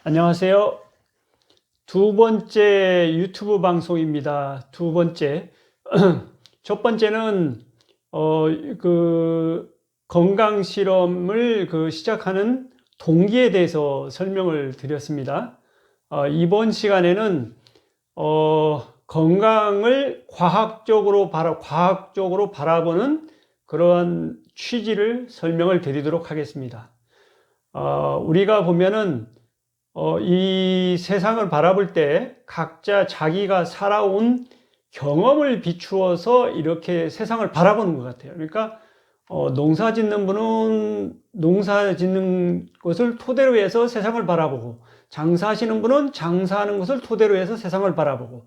안녕하세요. 두 번째 유튜브 방송입니다. 두 번째. 첫 번째는, 건강 실험을 시작하는 동기에 대해서 설명을 드렸습니다. 이번 시간에는, 건강을 과학적으로 바라보는 그러한 취지를 설명을 드리도록 하겠습니다. 우리가 보면은, 이 세상을 바라볼 때 각자 자기가 살아온 경험을 비추어서 이렇게 세상을 바라보는 것 같아요. 그러니까, 농사 짓는 분은 농사 짓는 것을 토대로 해서 세상을 바라보고, 장사하시는 분은 장사하는 것을 토대로 해서 세상을 바라보고,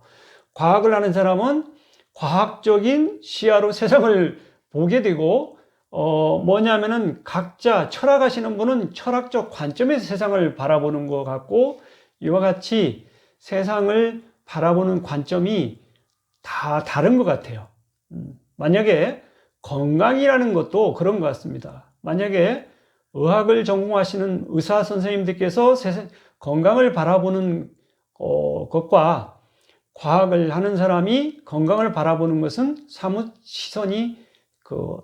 과학을 하는 사람은 과학적인 시야로 세상을 보게 되고, 뭐냐면은 각자 철학하시는 분은 철학적 관점에서 세상을 바라보는 것 같고, 이와 같이 세상을 바라보는 관점이 다 다른 것 같아요. 만약에 건강이라는 것도 그런 것 같습니다. 만약에 의학을 전공하시는 의사 선생님들께서 건강을 바라보는 것과 과학을 하는 사람이 건강을 바라보는 것은 사뭇 시선이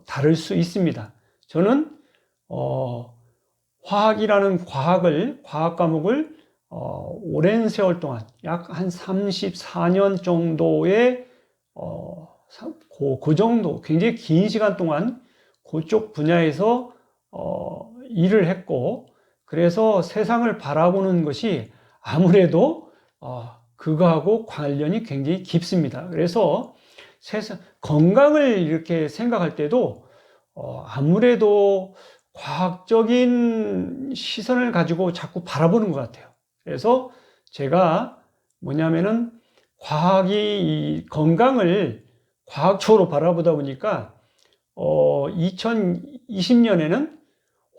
다를 수 있습니다. 저는 화학이라는 과학 과목을 오랜 세월 동안 약 한 34년 정도의 그 정도 굉장히 긴 시간 동안 그쪽 분야에서 일을 했고, 그래서 세상을 바라보는 것이 아무래도 그거하고 관련이 굉장히 깊습니다. 그래서 건강을 이렇게 생각할 때도 아무래도 과학적인 시선을 가지고 자꾸 바라보는 것 같아요. 그래서 제가 뭐냐면은 이 건강을 과학적으로 바라보다 보니까 2020년에는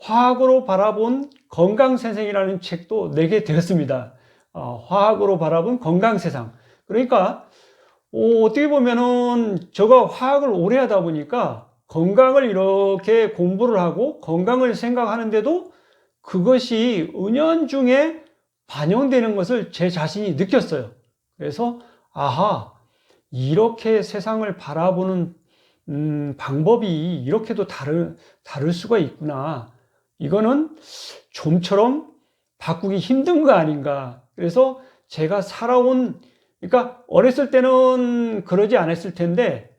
화학으로 바라본 건강세상이라는 책도 내게 되었습니다. 화학으로 바라본 건강세상. 그러니까 어떻게 보면은 제가 화학을 오래 하다 보니까 건강을 이렇게 공부를 하고 건강을 생각하는데도 그것이 은연중에 반영되는 것을 제 자신이 느꼈어요. 그래서 아하, 이렇게 세상을 바라보는 방법이 이렇게도 다를 수가 있구나. 이거는 좀처럼 바꾸기 힘든 거 아닌가. 그래서 제가 그러니까 어렸을 때는 그러지 않았을 텐데,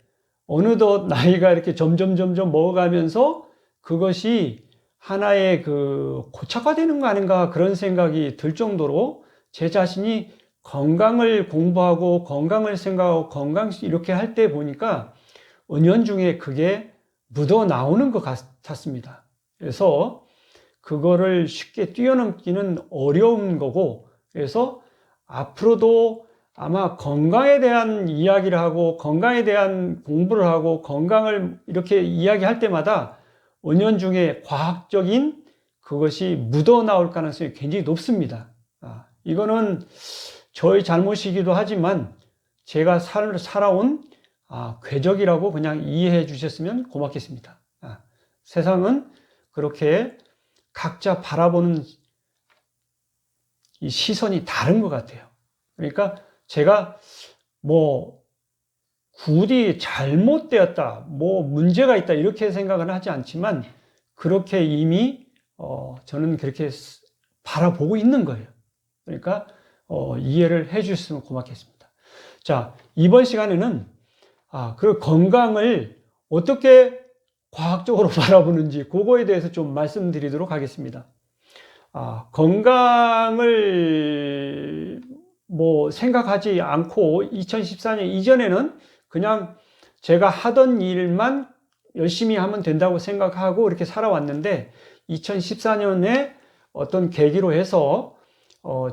어느덧 나이가 이렇게 점점 먹어가면서 그것이 하나의 고착화되는 거 아닌가, 그런 생각이 들 정도로 제 자신이 건강을 공부하고 건강을 생각하고 이렇게 할 때 보니까 은연중에 그게 묻어 나오는 것 같았습니다. 그래서 그거를 쉽게 뛰어넘기는 어려운 거고, 그래서 앞으로도 아마 건강에 대한 이야기를 하고 건강에 대한 공부를 하고 건강을 이렇게 이야기할 때마다 은연중에 과학적인 그것이 묻어 나올 가능성이 굉장히 높습니다. 이거는 저의 잘못이기도 하지만 제가 살아온 궤적이라고 그냥 이해해 주셨으면 고맙겠습니다. 세상은 그렇게 각자 바라보는 이 시선이 다른 것 같아요. 그러니까 제가 굳이 잘못되었다, 문제가 있다, 이렇게 생각은 하지 않지만, 그렇게 이미, 저는 그렇게 바라보고 있는 거예요. 그러니까, 이해를 해 주셨으면 고맙겠습니다. 자, 이번 시간에는, 그 건강을 어떻게 과학적으로 바라보는지, 그거에 대해서 좀 말씀드리도록 하겠습니다. 건강을 생각하지 않고 2014년 이전에는 그냥 제가 하던 일만 열심히 하면 된다고 생각하고 이렇게 살아왔는데, 2014년에 어떤 계기로 해서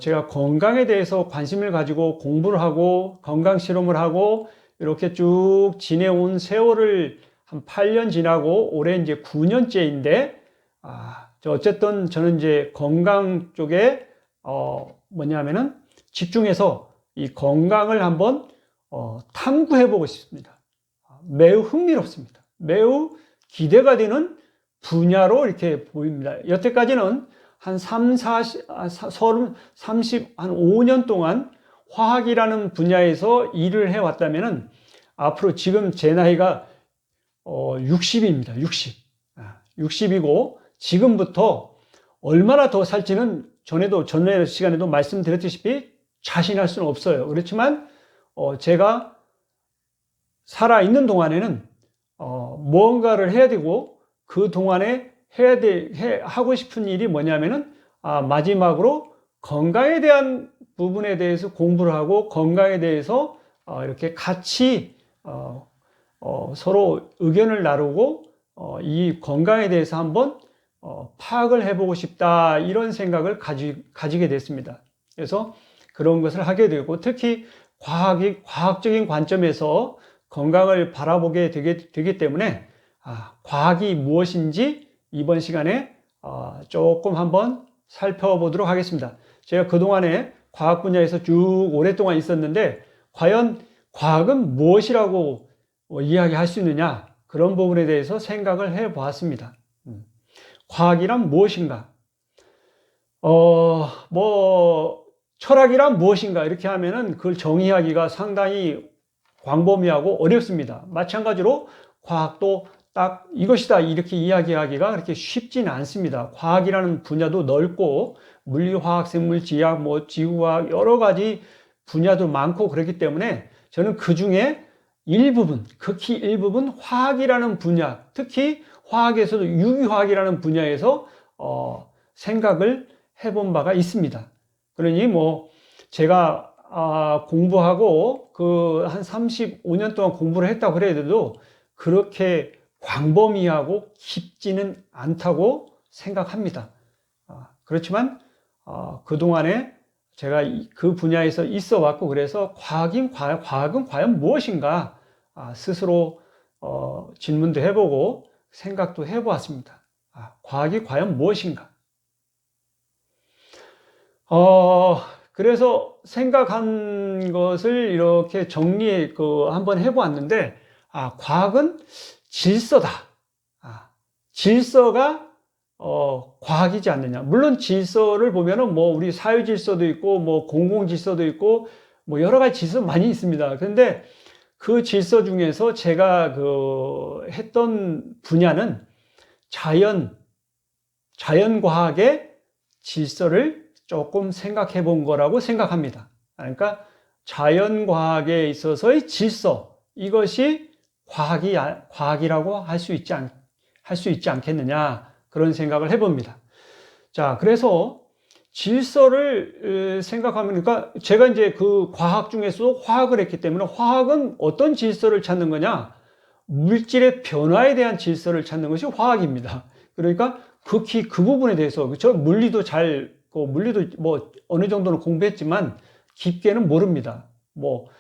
제가 건강에 대해서 관심을 가지고 공부를 하고 건강 실험을 하고 이렇게 쭉 지내온 세월을 한 8년 지나고 올해 이제 9년째인데, 어쨌든 저는 이제 건강 쪽에 뭐냐면은 집중해서 이 건강을 한번 탐구해 보고 싶습니다. 매우 흥미롭습니다. 매우 기대가 되는 분야로 이렇게 보입니다. 여태까지는 한 5년 동안 화학이라는 분야에서 일을 해왔다면은 앞으로 지금 제 나이가 60입니다. 60. 60이고 지금부터 얼마나 더 살지는 전에 시간에도 말씀드렸다시피 자신할 수는 없어요. 그렇지만 제가 살아있는 동안에는 무언가를 해야 되고 그 동안에 하고 싶은 일이 뭐냐면은 마지막으로 건강에 대한 부분에 대해서 공부를 하고 건강에 대해서 이렇게 같이 서로 의견을 나누고 이 건강에 대해서 한번 파악을 해보고 싶다 이런 생각을 가지게 됐습니다. 그래서 그런 것을 하게 되고 특히 과학적인 관점에서 건강을 바라보게 되기 때문에 과학이 무엇인지 이번 시간에 조금 한번 살펴보도록 하겠습니다. 제가 그동안에 과학 분야에서 쭉 오랫동안 있었는데 과연 과학은 무엇이라고 이야기할 수 있느냐 그런 부분에 대해서 생각을 해 보았습니다. 과학이란 무엇인가? 철학이란 무엇인가? 이렇게 하면은 그걸 정의하기가 상당히 광범위하고 어렵습니다. 마찬가지로 과학도 딱 이것이다 이렇게 이야기하기가 그렇게 쉽지는 않습니다. 과학이라는 분야도 넓고 물리화학, 생물지학, 지구화학 여러 가지 분야도 많고 그렇기 때문에 저는 그 중에 극히 일부분 화학이라는 분야, 특히 화학에서도 유기화학이라는 분야에서 생각을 해본 바가 있습니다. 그러니 제가 공부하고 한 35년 동안 공부를 했다고 그래도 그렇게 광범위하고 깊지는 않다고 생각합니다. 그렇지만 그동안에 제가 그 분야에서 있어 왔고 그래서 과학은 과연 무엇인가 스스로 질문도 해보고 생각도 해보았습니다. 과학이 과연 무엇인가? 그래서 생각한 것을 이렇게 한번 해보았는데, 과학은 질서다. 질서가, 과학이지 않느냐. 물론 질서를 보면은 우리 사회 질서도 있고, 공공 질서도 있고, 여러 가지 질서 많이 있습니다. 그런데 그 질서 중에서 제가 했던 분야는 자연과학의 질서를 조금 생각해 본 거라고 생각합니다. 그러니까 자연과학에 있어서의 질서, 이것이 과학이라고 할 수 있지 않겠느냐, 그런 생각을 해봅니다. 자, 그래서 질서를 생각하면, 그러니까 제가 이제 그 과학 중에서도 화학을 했기 때문에 화학은 어떤 질서를 찾는 거냐? 물질의 변화에 대한 질서를 찾는 것이 화학입니다. 그러니까 극히 그 부분에 대해서, 그렇죠? 물리도 어느 정도는 공부했지만 깊게는 모릅니다.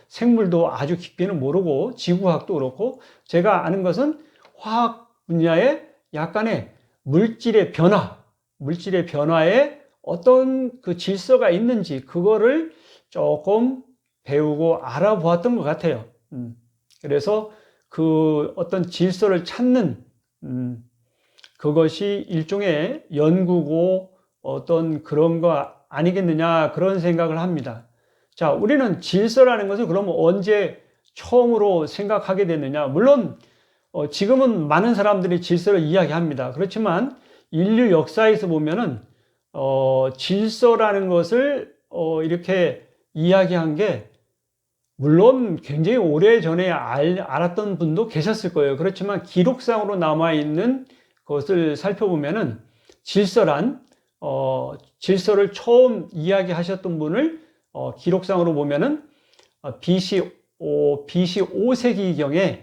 생물도 아주 깊게는 모르고 지구화학도 그렇고 제가 아는 것은 화학 분야의 약간의 물질의 변화에 어떤 그 질서가 있는지 그거를 조금 배우고 알아보았던 것 같아요. 그래서 그 어떤 질서를 찾는 그것이 일종의 연구고 어떤 그런 거 아니겠느냐 그런 생각을 합니다. 자, 우리는 질서라는 것을 그러면 언제 처음으로 생각하게 됐느냐? 물론 지금은 많은 사람들이 질서를 이야기합니다. 그렇지만 인류 역사에서 보면은 질서라는 것을 이렇게 이야기한 게 물론 굉장히 오래전에 알았던 분도 계셨을 거예요. 그렇지만 기록상으로 남아있는 것을 살펴보면은 질서를 처음 이야기하셨던 분을 기록상으로 보면은 BC 5세기경에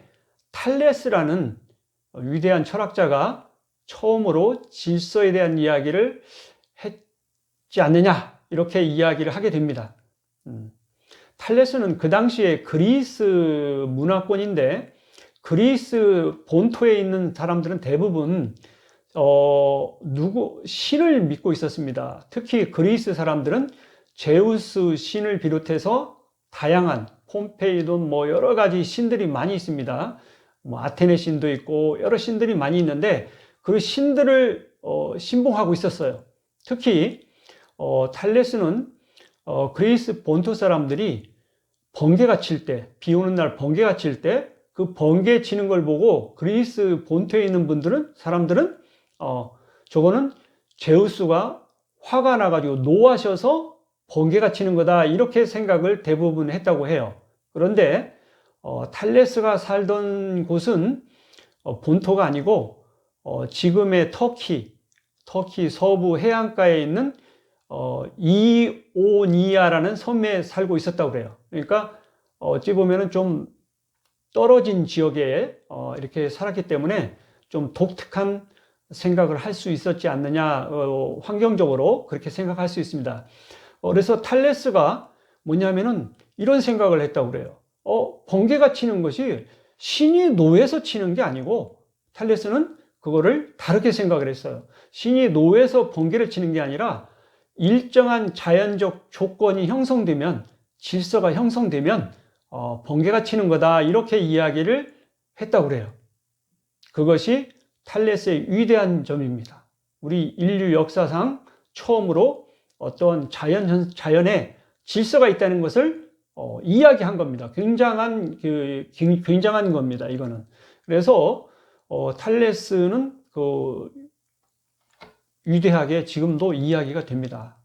탈레스라는 위대한 철학자가 처음으로 질서에 대한 이야기를 했지 않느냐 이렇게 이야기를 하게 됩니다. 탈레스는 그 당시에 그리스 문화권인데 그리스 본토에 있는 사람들은 대부분 신을 믿고 있었습니다. 특히 그리스 사람들은 제우스 신을 비롯해서 다양한 폼페이돈 여러 가지 신들이 많이 있습니다. 아테네 신도 있고 여러 신들이 많이 있는데 그 신들을 신봉하고 있었어요. 특히 탈레스는 그리스 본토 사람들이 번개가 칠 때, 비 오는 날 번개가 칠 때 그 번개 치는 걸 보고 그리스 본토에 있는 사람들은 저거는 제우스가 화가 나가지고 노하셔서 번개가 치는 거다, 이렇게 생각을 대부분 했다고 해요. 그런데 탈레스가 살던 곳은 본토가 아니고 지금의 터키 서부 해안가에 있는 이오니아라는 섬에 살고 있었다고 그래요. 그러니까 어찌 보면은 좀 떨어진 지역에 이렇게 살았기 때문에 좀 독특한 생각을 할 수 있었지 않느냐, 환경적으로 그렇게 생각할 수 있습니다. 그래서 탈레스가 뭐냐면은 이런 생각을 했다고 그래요. 번개가 치는 것이 신이 노해서 치는 게 아니고, 탈레스는 그거를 다르게 생각을 했어요. 신이 노해서 번개를 치는 게 아니라 일정한 자연적 조건이 형성되면, 질서가 형성되면 번개가 치는 거다, 이렇게 이야기를 했다고 그래요. 그것이 탈레스의 위대한 점입니다. 우리 인류 역사상 처음으로 어떤 자연에 질서가 있다는 것을 이야기한 겁니다. 굉장한 겁니다, 이거는. 그래서 탈레스는 위대하게 지금도 이야기가 됩니다.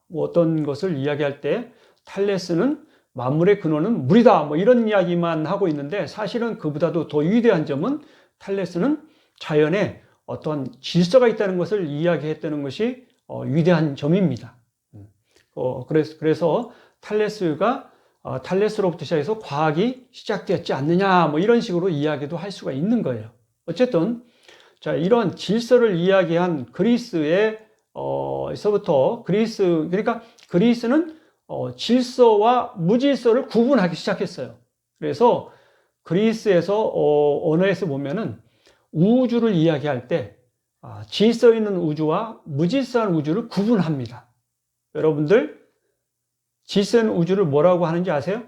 뭐 어떤 것을 이야기할 때 탈레스는 만물의 근원은 물이다, 뭐 이런 이야기만 하고 있는데, 사실은 그보다도 더 위대한 점은 탈레스는 자연에 어떤 질서가 있다는 것을 이야기했다는 것이 위대한 점입니다. 그래서 탈레스로부터 시작해서 과학이 시작되었지 않느냐, 뭐 이런 식으로 이야기도 할 수가 있는 거예요. 어쨌든 자, 이런 질서를 이야기한 그리스에서부터 그러니까 그리스는 질서와 무질서를 구분하기 시작했어요. 그래서 그리스에서 언어에서 보면은 우주를 이야기할 때 질서 있는 우주와 무질서한 우주를 구분합니다. 여러분들 질서 있는 우주를 뭐라고 하는지 아세요?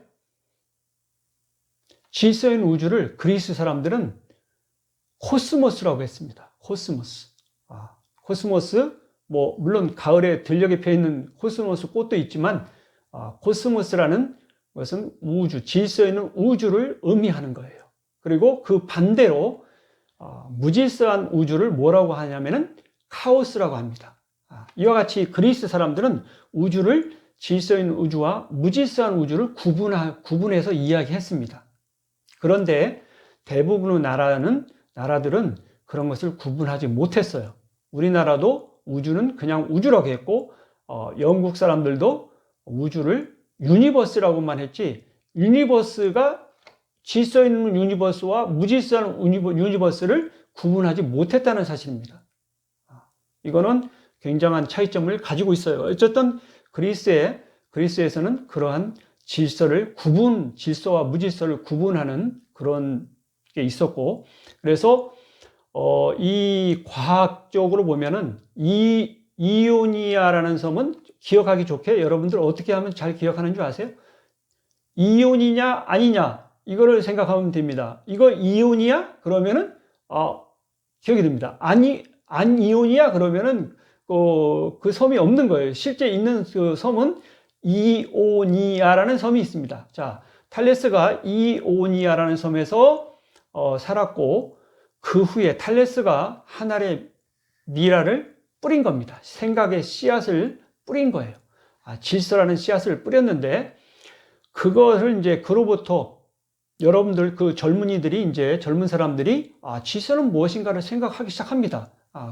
질서 있는 우주를 그리스 사람들은 코스모스라고 했습니다. 코스모스, 뭐 물론 가을에 들녘에 펴 있는 코스모스 꽃도 있지만 코스모스라는 것은 우주, 질서 있는 우주를 의미하는 거예요. 그리고 그 반대로 무질서한 우주를 뭐라고 하냐면은 카오스라고 합니다. 이와 같이 그리스 사람들은 우주를 질서 있는 우주와 무질서한 우주를 구분해서 이야기했습니다. 그런데 대부분의 나라들은 그런 것을 구분하지 못했어요. 우리나라도 우주는 그냥 우주라고 했고, 영국 사람들도 우주를 유니버스라고만 했지, 유니버스가 질서 있는 유니버스와 무질서한 유니버스를 구분하지 못했다는 사실입니다. 이거는 굉장한 차이점을 가지고 있어요. 어쨌든 그리스에서는 그러한 질서와 무질서를 구분하는 그런 게 있었고, 그래서 이 과학적으로 보면은 이오니아라는 섬은 기억하기 좋게 여러분들 어떻게 하면 잘 기억하는 줄 아세요? 이온이냐 아니냐, 이거를 생각하면 됩니다. 이거 이온이야? 그러면은 기억이 됩니다. 안이온이야? 그러면은 그 섬이 없는 거예요. 실제 있는 그 섬은 이오니아라는 섬이 있습니다. 자, 탈레스가 이오니아라는 섬에서 살았고, 그 후에 탈레스가 하늘의 미라를 뿌린 겁니다. 생각의 씨앗을 뿌린 거예요. 질서라는 씨앗을 뿌렸는데, 그것을 이제 그로부터 여러분들 젊은 사람들이 질서는 무엇인가를 생각하기 시작합니다.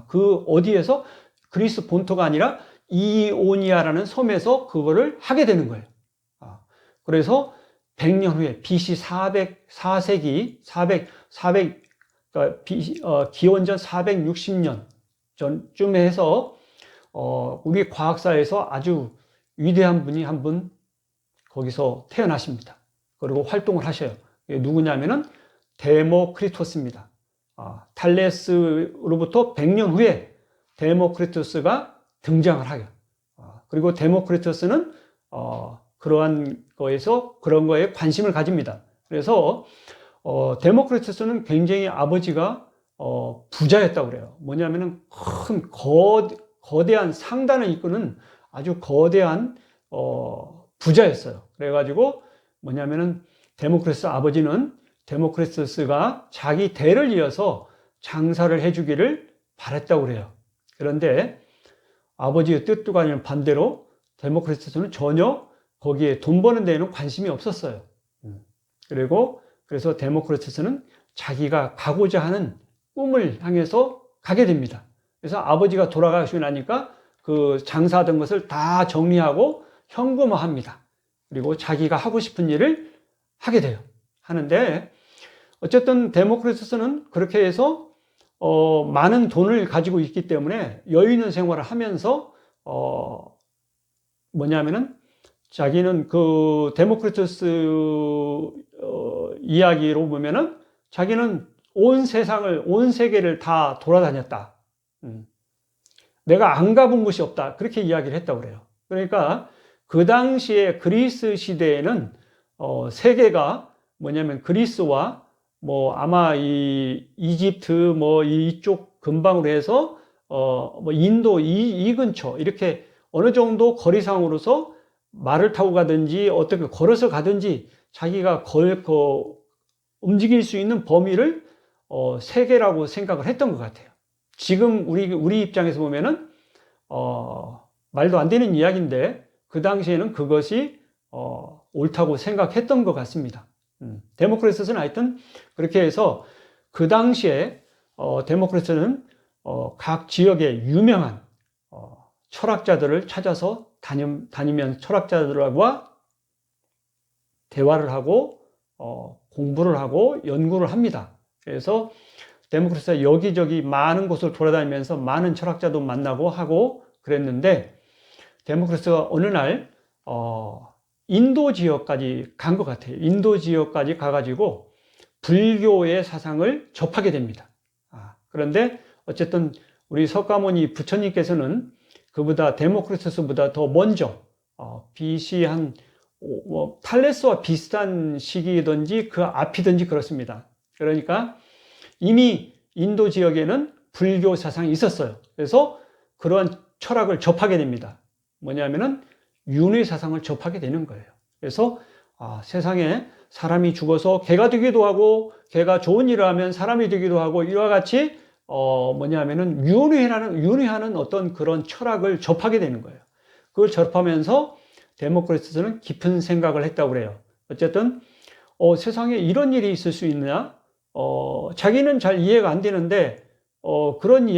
그 어디에서? 그리스 본토가 아니라 이오니아라는 섬에서 그거를 하게 되는 거예요. 그래서 100년 후에 BC 404세기 기원전 460년 전쯤에 해서 우리 과학사에서 아주 위대한 분이 한 분 거기서 태어나십니다. 그리고 활동을 하셔요. 누구냐면은 데모크리토스입니다. 탈레스로부터 100년 후에 데모크리토스가 등장을 하요. 그리고 데모크리토스는 그런 거에 관심을 가집니다. 그래서 데모크리토스는 굉장히 아버지가 부자였다고 그래요. 뭐냐면은 큰 거대한 상단을 이끄는 아주 거대한 부자였어요. 그래가지고 뭐냐면은 데모크리투스 아버지는 데모크리투스가 자기 대를 이어서 장사를 해주기를 바랬다고 그래요. 그런데 아버지의 뜻과 아니면 반대로 데모크리투스는 전혀 거기에 돈 버는 데에는 관심이 없었어요. 그리고 그래서 데모크리투스는 자기가 가고자 하는 꿈을 향해서 가게 됩니다. 그래서 아버지가 돌아가시고 나니까 그 장사하던 것을 다 정리하고 현금화합니다. 그리고 자기가 하고 싶은 일을 하게 돼요. 하는데 어쨌든 데모크리투스는 그렇게 해서 많은 돈을 가지고 있기 때문에 여유 있는 생활을 하면서 뭐냐면은 자기는 그 데모크리투스 이야기로 보면은 자기는 온 세상을, 온 세계를 다 돌아다녔다. 내가 안 가본 곳이 없다. 그렇게 이야기를 했다고 그래요. 그러니까 그 당시에 그리스 시대에는 세계가 뭐냐면 그리스와 뭐 아마 이 이집트 뭐 이쪽 근방으로 해서 뭐 인도 이 근처 이렇게 어느 정도 거리상으로서 말을 타고 가든지 어떻게 걸어서 가든지 자기가 움직일 수 있는 범위를 세계라고 생각을 했던 것 같아요. 지금 우리 입장에서 보면은 말도 안 되는 이야기인데 그 당시에는 그것이 옳다고 생각했던 것 같습니다. 데모크리투스는 하여튼 그렇게 해서 그 당시에 데모크리투스는 각 지역의 유명한 철학자들을 찾아서 다니면 철학자들과 대화를 하고 공부를 하고 연구를 합니다. 그래서 데모크리투스가 여기저기 많은 곳을 돌아다니면서 많은 철학자도 만나고 하고 그랬는데 데모크리투스가 어느 날 인도 지역까지 간 것 같아요. 인도 지역까지 가가지고 불교의 사상을 접하게 됩니다. 그런데 어쨌든 우리 석가모니 부처님께서는 그보다 데모크리투스보다 더 먼저 BC 한 탈레스와 비슷한 시기든지 그 앞이든지 그렇습니다. 그러니까 이미 인도 지역에는 불교 사상이 있었어요. 그래서 그러한 철학을 접하게 됩니다. 뭐냐면은 윤회 사상을 접하게 되는 거예요. 그래서 세상에 사람이 죽어서 개가 되기도 하고 개가 좋은 일을 하면 사람이 되기도 하고 이와 같이 뭐냐면은 윤회하는 어떤 그런 철학을 접하게 되는 거예요. 그걸 접하면서 데모크리투스는 깊은 생각을 했다고 그래요. 어쨌든 세상에 이런 일이 있을 수 있느냐? 자기는 잘 이해가 안 되는데 그런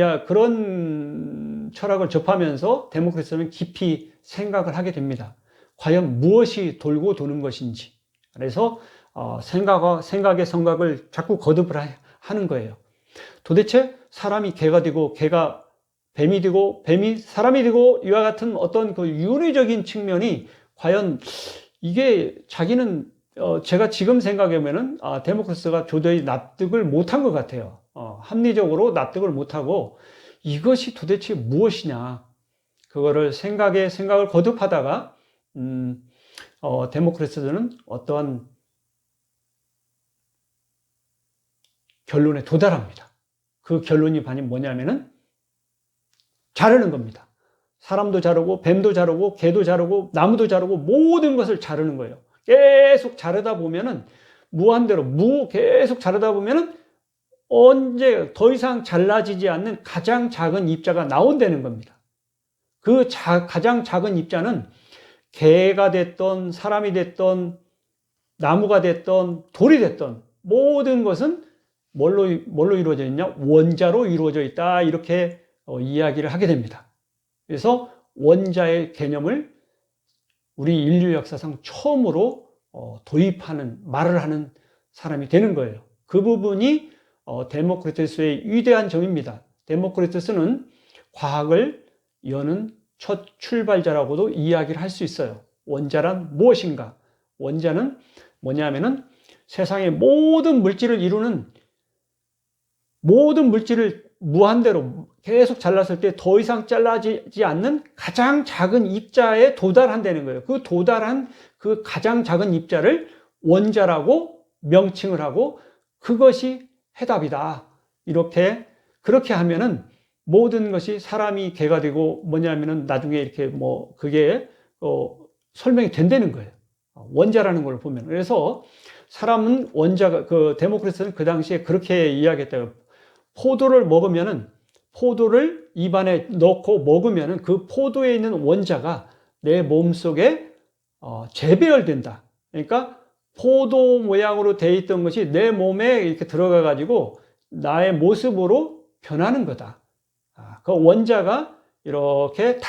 철학을 접하면서 데모크리투스는 깊이 생각을 하게 됩니다. 과연 무엇이 돌고 도는 것인지. 그래서 생각의 성각을 자꾸 거듭을 하는 거예요. 도대체 사람이 개가 되고 개가 뱀이 되고 뱀이 사람이 되고 이와 같은 어떤 그 윤회적인 측면이 과연 이게 자기는 제가 지금 생각해보면은 데모크리투스가 도저히 납득을 못한 것 같아요. 합리적으로 납득을 못하고 이것이 도대체 무엇이냐 그거를 생각을 거듭하다가 데모크리투스는 어떠한 결론에 도달합니다. 그 결론이 뭐냐면은 자르는 겁니다. 사람도 자르고 뱀도 자르고 개도 자르고 나무도 자르고 모든 것을 자르는 거예요. 계속 자르다 보면은 무한대로 계속 자르다 보면은 언제 더 이상 잘라지지 않는 가장 작은 입자가 나온다는 겁니다. 그 가장 작은 입자는 개가 됐던 사람이 됐던 나무가 됐던 돌이 됐던 모든 것은 뭘로 이루어져 있냐? 원자로 이루어져 있다. 이렇게 이야기를 하게 됩니다. 그래서 원자의 개념을 우리 인류 역사상 처음으로 말을 하는 사람이 되는 거예요. 그 부분이 데모크리투스의 위대한 점입니다. 데모크리투스는 과학을 여는 첫 출발자라고도 이야기를 할 수 있어요. 원자란 무엇인가? 원자는 뭐냐면은 세상의 모든 물질을 이루는 모든 물질을 무한대로 계속 잘랐을 때 더 이상 잘라지지 않는 가장 작은 입자에 도달한다는 거예요. 그 도달한 그 가장 작은 입자를 원자라고 명칭을 하고 그것이 해답이다. 그렇게 하면은 모든 것이 사람이 개가 되고 뭐냐면은 나중에 이렇게 뭐 그게 설명이 된다는 거예요. 원자라는 걸 보면. 그래서 사람은 원자가, 그 데모크리토스는 그 당시에 그렇게 이야기했대요. 포도를 입안에 넣고 먹으면은 그 포도에 있는 원자가 내 몸속에 재배열된다. 그러니까 포도 모양으로 돼 있던 것이 내 몸에 이렇게 들어가 가지고 나의 모습으로 변하는 거다. 그 원자가 이렇게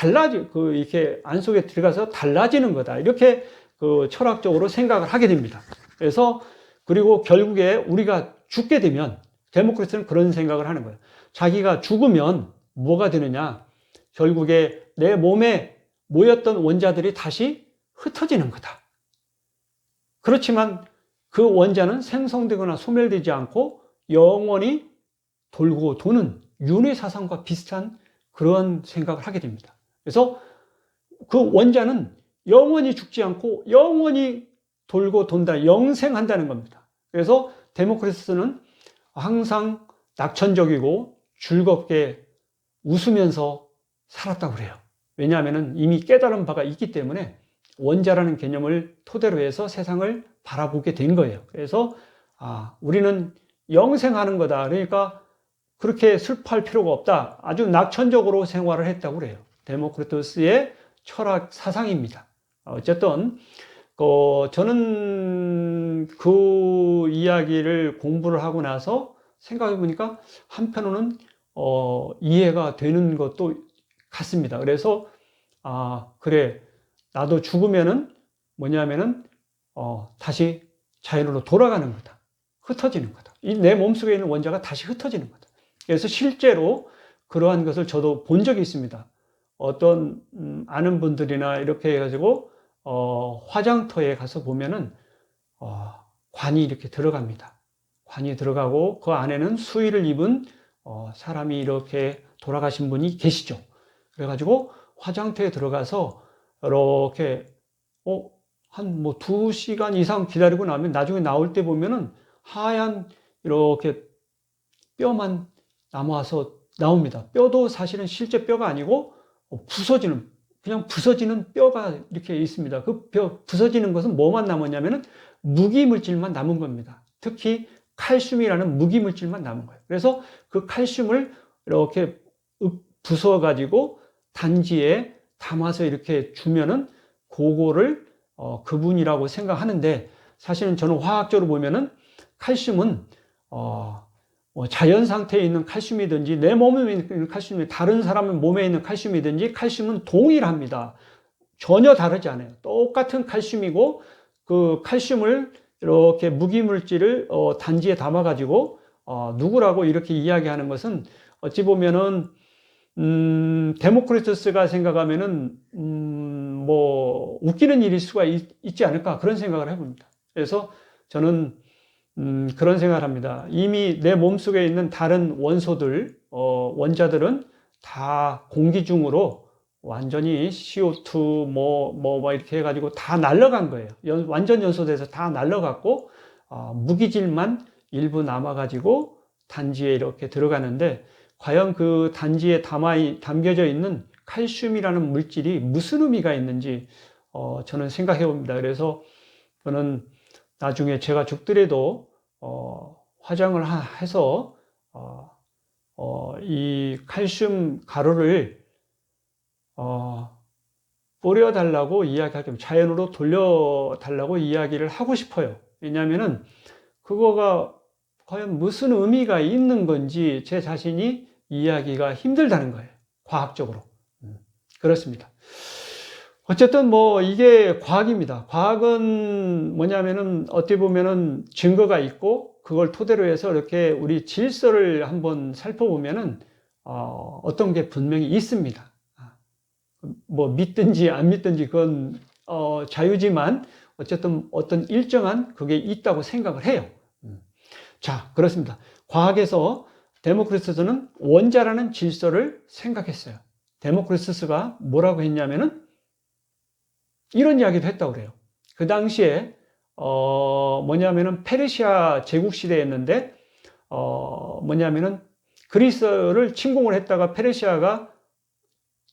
이렇게 안 속에 들어가서 달라지는 거다. 이렇게 그 철학적으로 생각을 하게 됩니다. 그래서 그리고 결국에 우리가 죽게 되면 데모크리토스는 그런 생각을 하는 거예요. 자기가 죽으면 뭐가 되느냐? 결국에 내 몸에 모였던 원자들이 다시 흩어지는 거다. 그렇지만 그 원자는 생성되거나 소멸되지 않고 영원히 돌고 도는 윤회 사상과 비슷한 그런 생각을 하게 됩니다. 그래서 그 원자는 영원히 죽지 않고 영원히 돌고 돈다, 영생한다는 겁니다. 그래서 데모크리토스는 항상 낙천적이고 즐겁게 웃으면서 살았다고 그래요. 왜냐하면 이미 깨달은 바가 있기 때문에 원자라는 개념을 토대로 해서 세상을 바라보게 된 거예요. 그래서 우리는 영생하는 거다. 그러니까 그렇게 슬퍼할 필요가 없다. 아주 낙천적으로 생활을 했다고 그래요. 데모크리토스의 철학 사상입니다. 어쨌든 저는 그 이야기를 공부를 하고 나서 생각해 보니까 한편으로는 이해가 되는 것도 같습니다. 그래서 그래, 나도 죽으면은 뭐냐면은 다시 자연으로 돌아가는 거다. 흩어지는 거다. 내 몸속에 있는 원자가 다시 흩어지는 거다. 그래서 실제로 그러한 것을 저도 본 적이 있습니다. 어떤 아는 분들이나 이렇게 해가지고 화장터에 가서 보면은 관이 이렇게 들어갑니다. 관이 들어가고 그 안에는 수의를 입은 사람이 이렇게 돌아가신 분이 계시죠. 그래가지고 화장터에 들어가서 이렇게 한 뭐 2시간 이상 기다리고 나면 나중에 나올 때 보면은 하얀 이렇게 뼈만 남아서 나옵니다. 뼈도 사실은 실제 뼈가 아니고 그냥 부서지는 뼈가 이렇게 있습니다. 그 뼈 부서지는 것은 뭐만 남았냐면은 무기물질만 남은 겁니다. 특히 칼슘이라는 무기물질만 남은 거예요. 그래서 그 칼슘을 이렇게 부숴 가지고 단지에 담아서 이렇게 주면은 그거를 그분이라고 생각하는데, 사실은 저는 화학적으로 보면은 칼슘은 자연 상태에 있는 칼슘이든지 내 몸에 있는 칼슘이 다른 사람의 몸에 있는 칼슘이든지 칼슘은 동일합니다. 전혀 다르지 않아요. 똑같은 칼슘이고 그 칼슘을 이렇게 무기물질을 단지에 담아 가지고 누구라고 이렇게 이야기하는 것은 어찌 보면은 데모크리토스가 생각하면은 뭐 웃기는 일일 수가 있지 않을까, 그런 생각을 해봅니다. 그래서 저는 그런 생각을 합니다. 이미 내 몸속에 있는 다른 원소들, 원자들은 다 공기 중으로 완전히 CO2 뭐 이렇게 해가지고 다 날아간 거예요. 완전 연소돼서 다 날아갔고 무기질만 일부 남아가지고 단지에 이렇게 들어가는데, 과연 그 단지에 담겨져 있는 칼슘이라는 물질이 무슨 의미가 있는지 저는 생각해 봅니다. 그래서 저는 나중에 제가 죽더라도 화장을 해서 이 칼슘 가루를 뿌려달라고 이야기하기, 자연으로 돌려달라고 이야기를 하고 싶어요. 왜냐하면은 그거가 과연 무슨 의미가 있는 건지 제 자신이 이해하기가 힘들다는 거예요. 과학적으로. 그렇습니다. 어쨌든 뭐 이게 과학입니다. 과학은 뭐냐면은 어떻게 보면은 증거가 있고 그걸 토대로 해서 이렇게 우리 질서를 한번 살펴보면은 어떤 게 분명히 있습니다. 뭐 믿든지 안 믿든지 그건 자유지만 어쨌든 어떤 일정한 그게 있다고 생각을 해요. 자, 그렇습니다. 과학에서 데모크리토스는 원자라는 질서를 생각했어요. 데모크리토스가 뭐라고 했냐면은 이런 이야기도 했다고 그래요. 그 당시에 뭐냐면은 페르시아 제국 시대였는데 뭐냐면은 그리스를 침공을 했다가 페르시아가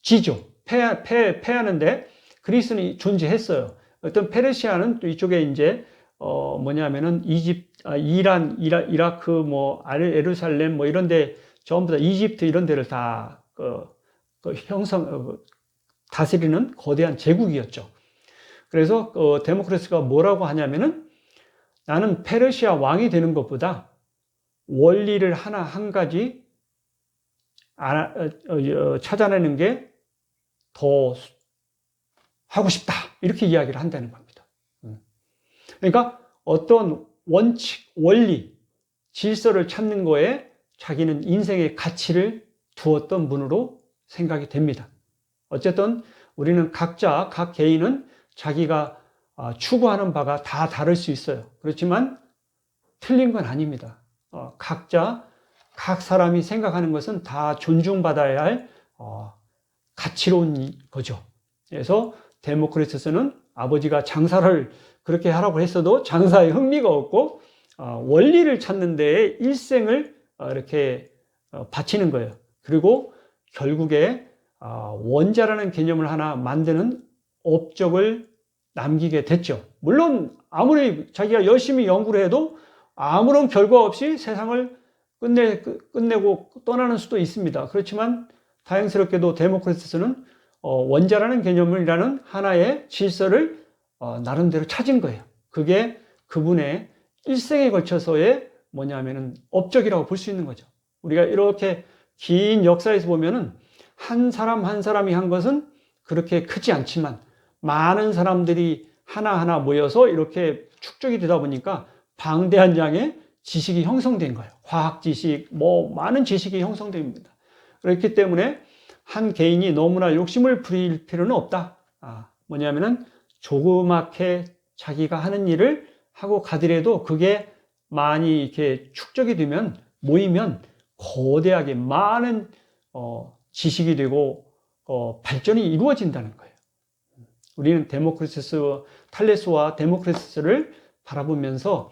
지죠. 패하는데 그리스는 존재했어요. 어떤 페르시아는 또 이쪽에 이제 뭐냐면은 이란, 이라크, 뭐 예루살렘 뭐 이런데 전부 다 이집트 이런 데를 다 다스리는 거대한 제국이었죠. 그래서 데모크리스가 뭐라고 하냐면은 나는 페르시아 왕이 되는 것보다 원리를 한 가지 찾아내는 게 더 하고 싶다. 이렇게 이야기를 한다는 겁니다. 그러니까 어떤 원칙, 원리, 질서를 찾는 거에 자기는 인생의 가치를 두었던 분으로 생각이 됩니다. 어쨌든 우리는 각자, 각 개인은 자기가 추구하는 바가 다 다를 수 있어요. 그렇지만 틀린 건 아닙니다. 각자, 각 사람이 생각하는 것은 다 존중받아야 할 가치로운 거죠. 그래서 데모크리투스는 아버지가 장사를 그렇게 하라고 했어도 장사에 흥미가 없고 원리를 찾는 데에 일생을 이렇게 바치는 거예요. 그리고 결국에 원자라는 개념을 하나 만드는 업적을 남기게 됐죠. 물론 아무리 자기가 열심히 연구를 해도 아무런 결과 없이 세상을 끝내고 떠나는 수도 있습니다. 그렇지만 다행스럽게도 데모크리투스는 원자라는 개념이라는 하나의 질서를 나름대로 찾은 거예요. 그게 그분의 일생에 걸쳐서의 뭐냐면은 업적이라고 볼 수 있는 거죠. 우리가 이렇게 긴 역사에서 보면은 한 사람 한 사람이 한 것은 그렇게 크지 않지만 많은 사람들이 하나하나 모여서 이렇게 축적이 되다 보니까 방대한 양의 지식이 형성된 거예요. 과학 지식, 뭐 많은 지식이 형성됩니다. 그렇기 때문에 한 개인이 너무나 욕심을 부릴 필요는 없다. 뭐냐면은 조그맣게 자기가 하는 일을 하고 가더라도 그게 많이 이렇게 축적이 되면 모이면 거대하게 많은 지식이 되고 발전이 이루어진다는 거예요. 우리는 탈레스와 데모크리투스를 바라보면서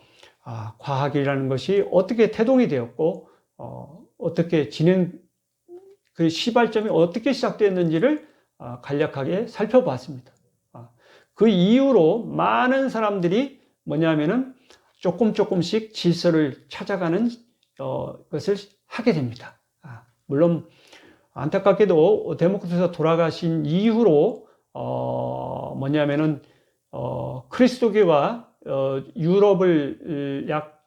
과학이라는 것이 어떻게 태동이 되었고 어떻게 그 시발점이 어떻게 시작되었는지를 간략하게 살펴보았습니다. 그 이후로 많은 사람들이 뭐냐면은 조금씩 질서를 찾아가는 것을 하게 됩니다. 물론 안타깝게도 데모크리투스가 돌아가신 이후로 뭐냐면은 그리스도교가 유럽을 약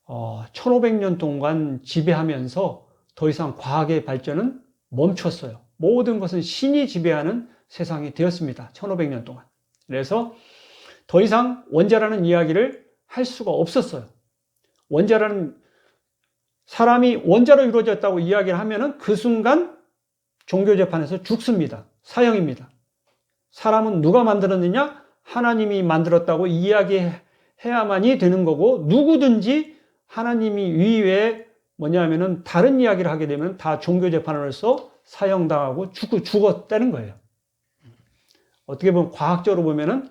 1500년 동안 지배하면서 더 이상 과학의 발전은 멈췄어요. 모든 것은 신이 지배하는 세상이 되었습니다. 1500년 동안. 그래서 더 이상 원자라는 이야기를 할 수가 없었어요. 사람이 원자로 이루어졌다고 이야기를 하면은 그 순간 종교재판에서 죽습니다. 사형입니다. 사람은 누가 만들었느냐? 하나님이 만들었다고 이야기해야만이 되는 거고, 누구든지 하나님이 위에 뭐냐면은 다른 이야기를 하게 되면 다 종교재판으로서 사형당하고 죽었다는 거예요. 어떻게 보면 과학적으로 보면은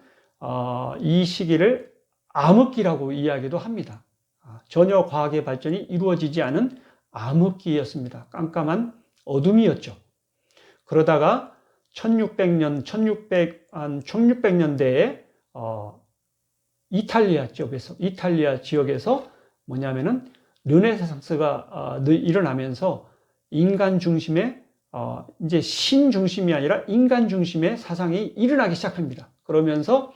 이 시기를 암흑기라고 이야기도 합니다. 전혀 과학의 발전이 이루어지지 않은 암흑기였습니다. 깜깜한 어둠이었죠. 그러다가 1600년대에 이탈리아 지역에서 뭐냐면은 르네상스가 일어나면서 인간 중심의 이제 신 중심이 아니라 인간 중심의 사상이 일어나기 시작합니다. 그러면서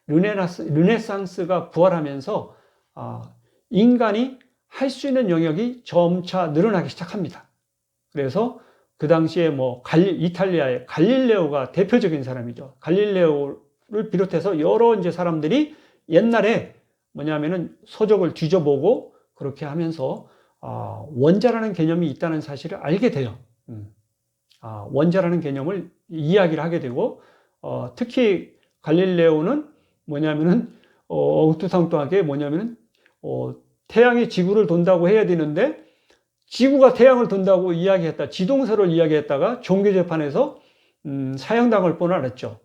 르네상스가 부활하면서 인간이 할 수 있는 영역이 점차 늘어나기 시작합니다. 그래서 그 당시에 이탈리아의 갈릴레오가 대표적인 사람이죠. 갈릴레오를 비롯해서 여러 이제 사람들이 옛날에 뭐냐면은 서적을 뒤져보고 그렇게 하면서 원자라는 개념이 있다는 사실을 알게 돼요. 원자라는 개념을 이야기를 하게 되고 특히 갈릴레오는 뭐냐면은 엉뚱탕뚱하게 뭐냐면은 태양이 지구를 돈다고 해야 되는데 지구가 태양을 돈다고 이야기했다. 지동설을 이야기했다가 종교재판에서 사형당할 뻔 알았죠.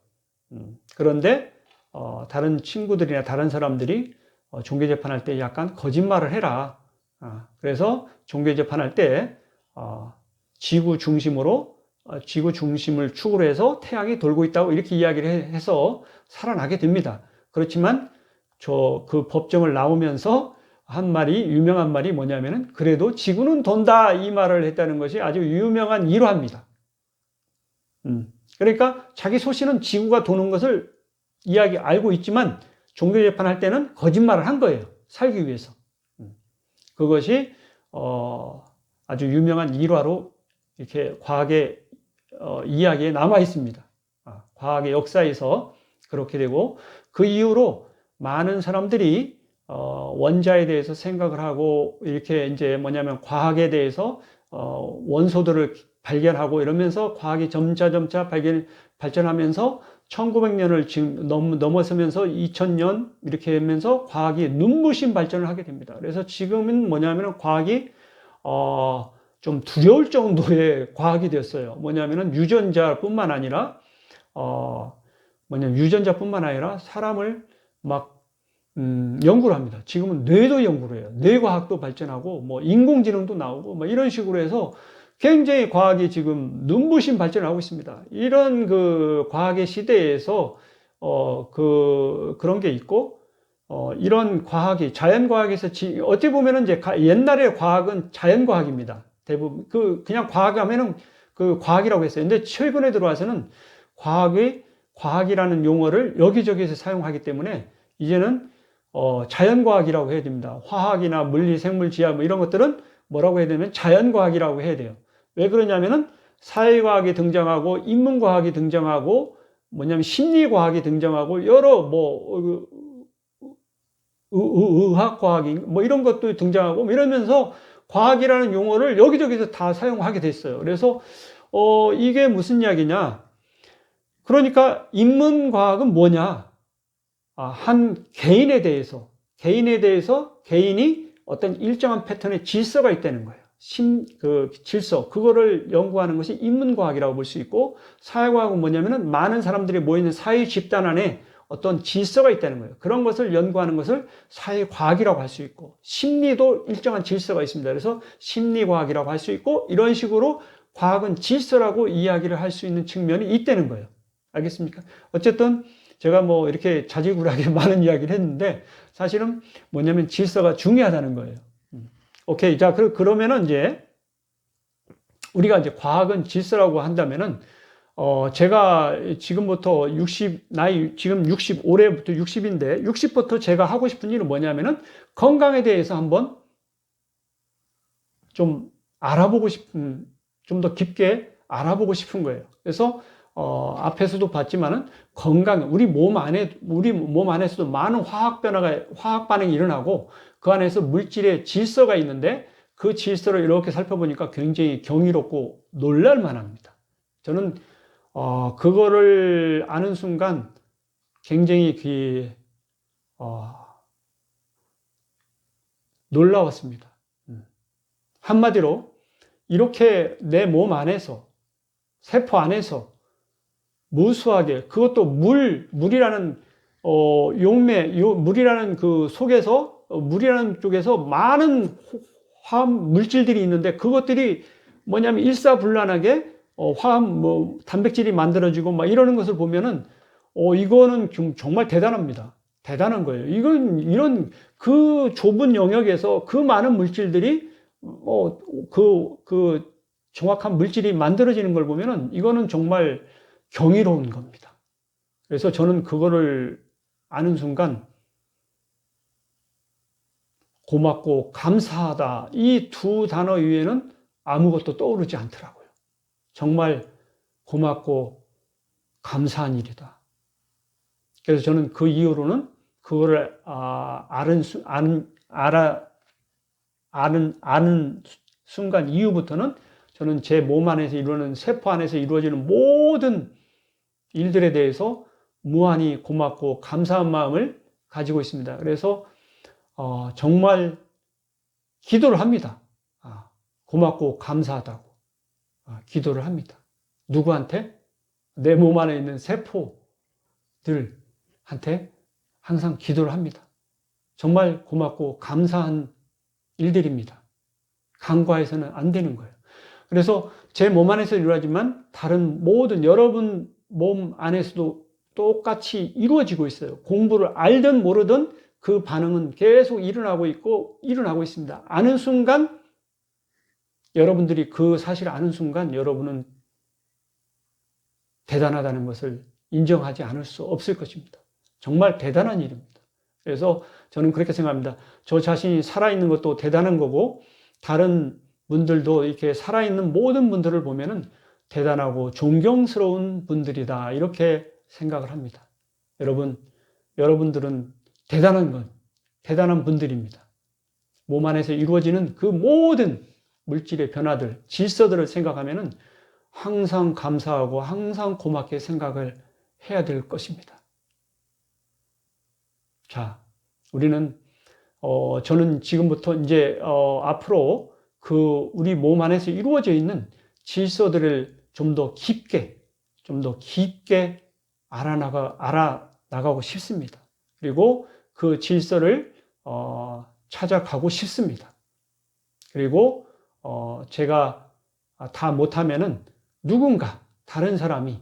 그런데 다른 친구들이나 다른 사람들이 종교재판할 때 약간 거짓말을 해라. 그래서 종교재판할 때 지구 중심으로 지구 중심을 축으로 해서 태양이 돌고 있다고 이렇게 이야기를 해서 살아나게 됩니다. 그렇지만 그 법정을 나오면서 한 말이 유명한 말이 뭐냐면은 그래도 지구는 돈다 이 말을 했다는 것이 아주 유명한 일화입니다. 그러니까 자기 소신은 지구가 도는 것을 알고 있지만 종교 재판할 때는 거짓말을 한 거예요. 살기 위해서. 그것이 아주 유명한 일화로 이렇게 과학의 이야기에 남아 있습니다. 과학의 역사에서 그렇게 되고 그 이후로 많은 사람들이 원자에 대해서 생각을 하고 이렇게 이제 뭐냐면 과학에 대해서 원소들을 발견하고 이러면서 과학이 점차 발전하면서 1900년을 지금 넘어서면서 2000년 이렇게 하면서 과학이 눈부신 발전을 하게 됩니다. 그래서 지금은 뭐냐면 과학이 좀 두려울 정도의 과학이 됐어요. 뭐냐면은 유전자뿐만 아니라 사람을 막 연구를 합니다. 지금은 뇌도 연구를 해요. 뇌과학도 발전하고 뭐 인공지능도 나오고 뭐 이런 식으로 해서 굉장히 과학이 지금 눈부신 발전을 하고 있습니다. 이런 그 과학의 시대에서 그런 게 있고 이런 과학이 자연과학에서 어찌 보면은 이제 옛날의 과학은 자연과학입니다. 대부분 그냥 과학하면은 그 과학이라고 했어요. 근데 최근에 들어와서는 과학이라는 용어를 여기저기서 사용하기 때문에 이제는 자연과학이라고 해야 됩니다. 화학이나 물리, 생물, 지하 뭐 이런 것들은 뭐라고 해야 되냐면 자연과학이라고 해야 돼요. 왜 그러냐면은 사회과학이 등장하고 인문과학이 등장하고 뭐냐면 심리과학이 등장하고 여러 의학과학이 뭐 이런 것도 등장하고 이러면서 과학이라는 용어를 여기저기서 다 사용하게 됐어요. 그래서 이게 무슨 이야기냐? 그러니까 인문과학은 뭐냐? 한 개인에 대해서 개인이 어떤 일정한 패턴의 질서가 있다는 거예요. 질서, 그거를 연구하는 것이 인문과학이라고 볼 수 있고, 사회과학은 뭐냐면은 많은 사람들이 모이는 사회 집단 안에 어떤 질서가 있다는 거예요. 그런 것을 연구하는 것을 사회과학이라고 할 수 있고, 심리도 일정한 질서가 있습니다. 그래서 심리과학이라고 할 수 있고, 이런 식으로 과학은 질서라고 이야기를 할 수 있는 측면이 있다는 거예요. 알겠습니까? 어쨌든 제가 뭐 이렇게 자질구레하게 많은 이야기를 했는데 사실은 뭐냐면 질서가 중요하다는 거예요. 오케이. 자, 그러면은 이제 우리가 이제 과학은 질서라고 한다면은 제가 지금부터 지금 65세부터 60인데 60부터 제가 하고 싶은 일은 뭐냐면은 건강에 대해서 한번 좀 알아보고 싶은, 좀 더 깊게 알아보고 싶은 거예요. 그래서 앞에서도 봤지만은 우리 몸 안에서도 많은 화학 반응이 일어나고 그 안에서 물질의 질서가 있는데 그 질서를 이렇게 살펴보니까 굉장히 경이롭고 놀랄 만합니다. 저는 그거를 아는 순간 굉장히 놀라웠습니다. 한마디로 이렇게 내 몸 안에서, 세포 안에서 무수하게, 그것도 물이라는 물이라는 그 속에서, 물이라는 쪽에서 많은 화학 물질들이 있는데 그것들이 뭐냐면 일사불란하게 단백질이 만들어지고 막 이러는 것을 보면은 이거는 정말 대단합니다. 대단한 거예요. 이런 그 좁은 영역에서 그 많은 물질들이 정확한 물질이 만들어지는 걸 보면은 이거는 정말 경이로운 겁니다. 그래서 저는 그거를 아는 순간 고맙고 감사하다, 이 두 단어 위에는 아무것도 떠오르지 않더라고요. 정말 고맙고 감사한 일이다. 그래서 저는 그 이후로는 그거를 아는 순간 이후부터는 저는 제 몸 안에서 이루어지는, 세포 안에서 이루어지는 모든 일들에 대해서 무한히 고맙고 감사한 마음을 가지고 있습니다. 그래서 정말 기도를 합니다. 고맙고 감사하다고 기도를 합니다. 누구한테? 내 몸 안에 있는 세포들한테 항상 기도를 합니다. 정말 고맙고 감사한 일들입니다. 간과해서는 안 되는 거예요. 그래서 제 몸 안에서 이루어지만 다른 모든 여러분 몸 안에서도 똑같이 이루어지고 있어요. 공부를 알든 모르든 그 반응은 계속 일어나고 있고 일어나고 있습니다. 아는 순간 여러분들이 그 사실을 아는 순간 여러분은 대단하다는 것을 인정하지 않을 수 없을 것입니다. 정말 대단한 일입니다. 그래서 저는 그렇게 생각합니다. 저 자신이 살아있는 것도 대단한 거고 다른 분들도 이렇게 살아있는 모든 분들을 보면은 대단하고 존경스러운 분들이다 이렇게 생각을 합니다. 여러분들은 대단한 분들입니다. 몸 안에서 이루어지는 그 모든 물질의 변화들, 질서들을 생각하면은 항상 감사하고 항상 고맙게 생각을 해야 될 것입니다. 자, 저는 지금부터 이제 앞으로 그 우리 몸 안에서 이루어져 있는 질서들을 좀 더 깊게 알아나가고 싶습니다. 그리고 그 질서를 찾아가고 싶습니다. 그리고 제가 다 못하면은 누군가 다른 사람이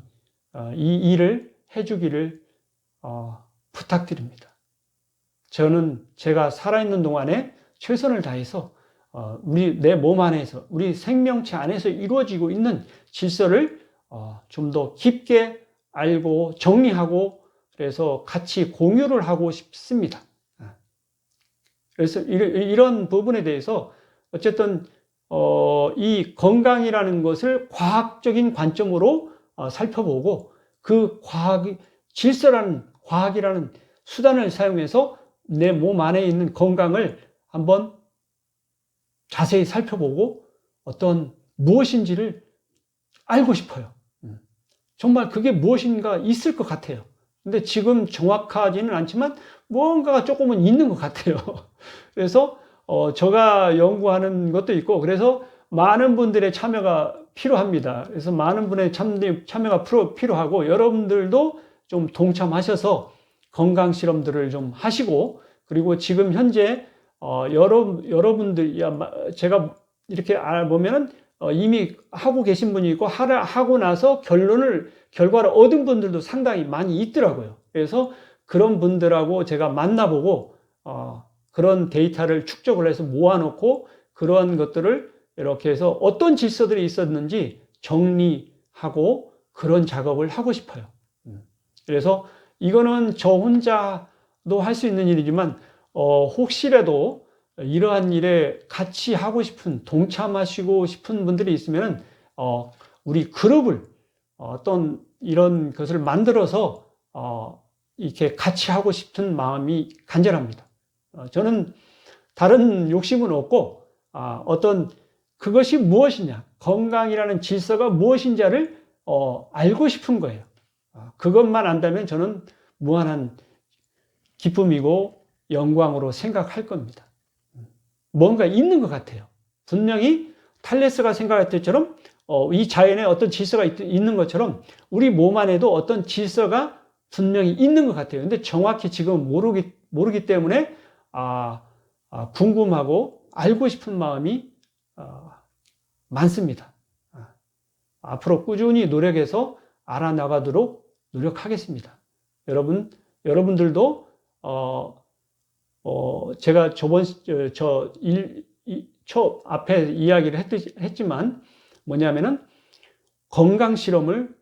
이 일을 해주기를 부탁드립니다. 저는 제가 살아있는 동안에 최선을 다해서 내 몸 안에서 우리 생명체 안에서 이루어지고 있는 질서를 좀 더 깊게 알고 정리하고 그래서 같이 공유를 하고 싶습니다. 그래서 이런 부분에 대해서 어쨌든 이 건강이라는 것을 과학적인 관점으로 살펴보고 그 과학이라는 수단을 사용해서 내 몸 안에 있는 건강을 한번 자세히 살펴보고 무엇인지를 알고 싶어요. 정말 그게 무엇인가 있을 것 같아요. 근데 지금 정확하지는 않지만 뭔가가 조금은 있는 것 같아요. 그래서 제가 연구하는 것도 있고 그래서 많은 분들의 참여가 필요합니다. 그래서 많은 분의 참여가 필요하고 여러분들도 좀 동참하셔서 건강 실험들을 좀 하시고 그리고 지금 현재 여러분들 제가 이렇게 보면은 이미 하고 계신 분이 있고 하고 나서 결과를 얻은 분들도 상당히 많이 있더라고요. 그래서 그런 분들하고 제가 만나보고 그런 데이터를 축적을 해서 모아놓고 그런 것들을 이렇게 해서 어떤 질서들이 있었는지 정리하고 그런 작업을 하고 싶어요. 그래서 이거는 저 혼자도 할 수 있는 일이지만 혹시라도 이러한 일에 같이 하고 싶은 동참하시고 싶은 분들이 있으면 우리 그룹을 어떤 이런 것을 만들어서 이렇게 같이 하고 싶은 마음이 간절합니다. 저는 다른 욕심은 없고 그것이 무엇이냐 건강이라는 질서가 무엇인지를 알고 싶은 거예요. 그것만 안다면 저는 무한한 기쁨이고 영광으로 생각할 겁니다. 뭔가 있는 것 같아요. 분명히 탈레스가 생각할 때처럼 이 자연에 어떤 질서가 있는 것처럼 우리 몸 안에도 어떤 질서가 분명히 있는 것 같아요. 근데 정확히 지금 모르기 때문에 궁금하고 알고 싶은 마음이 많습니다. 앞으로 꾸준히 노력해서 알아나가도록 노력하겠습니다. 여러분들도 제가 앞에 이야기를 했지만 뭐냐면은 건강 실험을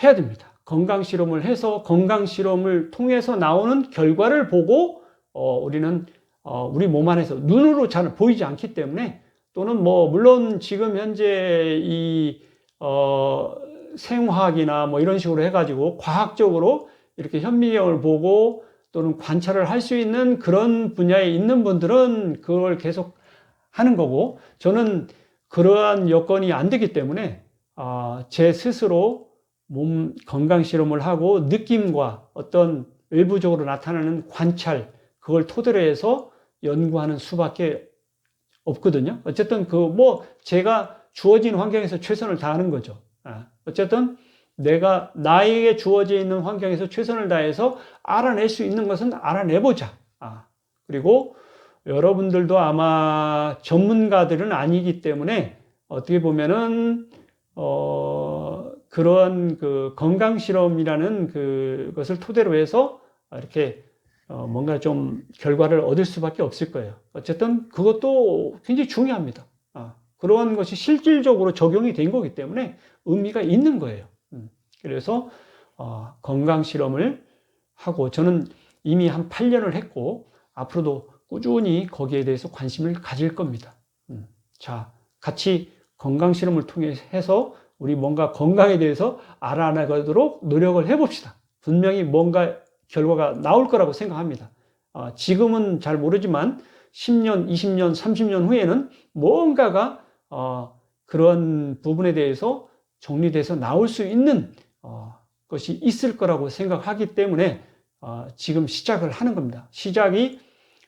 해야 됩니다. 건강 실험을 해서 건강 실험을 통해서 나오는 결과를 보고 우리는 우리 몸 안에서 눈으로 잘 보이지 않기 때문에 또는 물론 지금 현재 이 생화학이나 이런 식으로 해가지고 과학적으로 이렇게 현미경을 보고 또는 관찰을 할 수 있는 그런 분야에 있는 분들은 그걸 계속 하는 거고 저는 그러한 여건이 안 되기 때문에 제 스스로 몸 건강 실험을 하고 느낌과 어떤 외부적으로 나타나는 관찰 그걸 토대로 해서 연구하는 수밖에 없거든요. 어쨌든 제가 주어진 환경에서 최선을 다하는 거죠. 어쨌든 나에게 주어져 있는 환경에서 최선을 다해서 알아낼 수 있는 것은 알아내보자. 그리고 여러분들도 아마 전문가들은 아니기 때문에 어떻게 보면은 그런 그 건강 실험이라는 그것을 토대로 해서 이렇게 뭔가 좀 결과를 얻을 수밖에 없을 거예요. 어쨌든 그것도 굉장히 중요합니다. 그러한 것이 실질적으로 적용이 된 거기 때문에 의미가 있는 거예요. 그래서 건강 실험을 하고 저는 이미 한 8년을 했고 앞으로도 꾸준히 거기에 대해서 관심을 가질 겁니다. 자, 같이 건강 실험을 통해서 우리 뭔가 건강에 대해서 알아나가도록 노력을 해봅시다. 분명히 뭔가 결과가 나올 거라고 생각합니다. 지금은 잘 모르지만 10년, 20년, 30년 후에는 뭔가가 그런 부분에 대해서 정리돼서 나올 수 있는 것이 있을 거라고 생각하기 때문에 지금 시작을 하는 겁니다. 시작이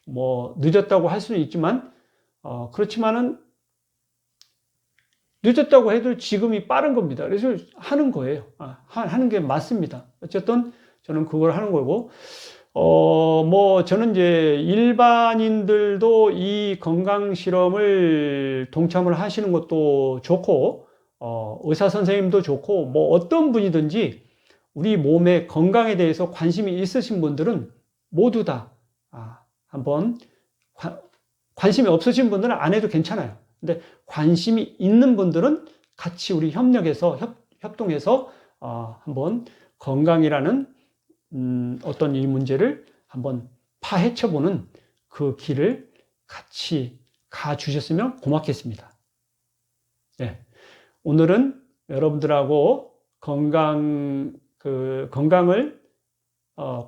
뭐 늦었다고 할 수는 있지만 그렇지만은 늦었다고 해도 지금이 빠른 겁니다. 그래서 하는 거예요. 하는 게 맞습니다. 어쨌든 저는 그걸 하는 거고, 뭐 저는 이제 일반인들도 이 건강 실험을 동참을 하시는 것도 좋고, 의사 선생님도 좋고, 뭐 어떤 분이든지 우리 몸의 건강에 대해서 관심이 있으신 분들은 모두 다 한번 관심이 없으신 분들은 안 해도 괜찮아요. 근데 관심이 있는 분들은 같이 우리 협력해서 협동해서 한번 건강이라는 어떤 이 문제를 한번 파헤쳐보는 그 길을 같이 가주셨으면 고맙겠습니다. 네. 오늘은 여러분들하고 건강을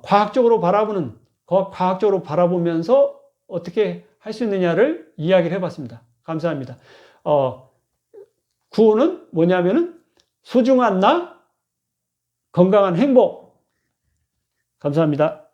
과학적으로 바라보면서 어떻게 할 수 있느냐를 이야기를 해봤습니다. 감사합니다. 구호는 뭐냐면은 소중한 나, 건강한 행복. 감사합니다.